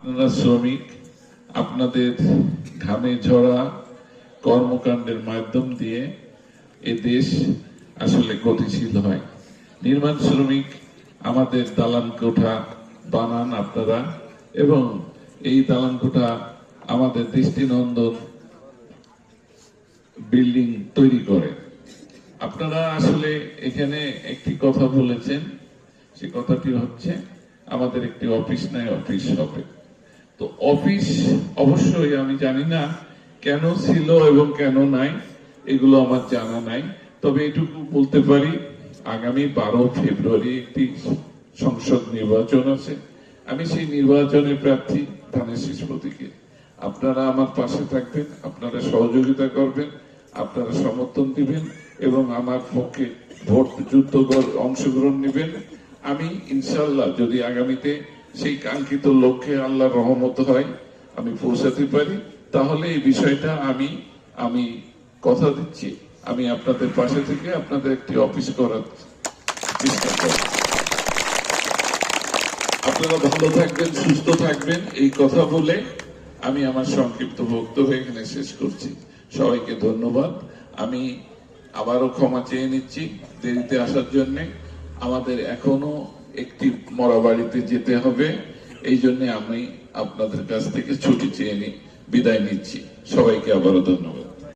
আপনারা শ্রমিক, আপনাদের ঘামে ঝরা কর্মকাণ্ডের মাধ্যম দিয়ে এ দেশ আসলে গতিশীল হয়। নির্মাণ শ্রমিক, আমাদের দালান কোঠা বানান আপনারা, এবং এই দালান কোঠা আমাদের দৃষ্টিনন্দন বিল্ডিং তৈরি করে। আপনারা আসলে এখানে একটি কথা বলেছেন, সে কথাটি হচ্ছে আমাদের একটি অফিস নাই, অফিস হবে। তো অফিস অবশ্যই আমি জানি না কেন ছিল এবং কেন নাই, এগুলো আমার জানা নাই। তবে এটুকু বলতে পারি, আগামী 12 ফেব্রুয়ারি একটি সংসদ নির্বাচন আছে। আমি সেই নির্বাচনের প্রার্থী ধানের শীষ প্রতীকে। আপনারা আমার পাশে থাকবেন, আপনারা সহযোগিতা করবেন, আপনারা সমর্থন দিবেন এবং আমার পক্ষে ভোট যুদ্ধ অংশগ্রহণ নেবেন। আমি ইনশাল্লাহ যদি আগামীতে সেই কাঙ্ক্ষিত লক্ষ্যে আল্লাহর রহমত হয়, আমি পৌঁছাতে পারি, তাহলে এই বিষয়টা আমি কথা দিচ্ছি, আমি আপনাদের পাশে থেকে আপনাদের একটি অফিস করার চেষ্টা করব। আপনারা ভালো থাকবেন, সুস্থ থাকবেন, এই কথা বলে আমি আমার সংক্ষিপ্ত বক্তব্য এখানে শেষ করছি। সবাইকে ধন্যবাদ। আমি আবারও ক্ষমা চেয়ে নিচ্ছি দেরিতে আসার জন্য। আমাদের এখনো একটি মরা বাড়িতে যেতে হবে, এই জন্য আমি আপনাদের কাছ থেকে ছুটি চেয়ে বিদায় নিচ্ছি। সবাইকে আবারও ধন্যবাদ।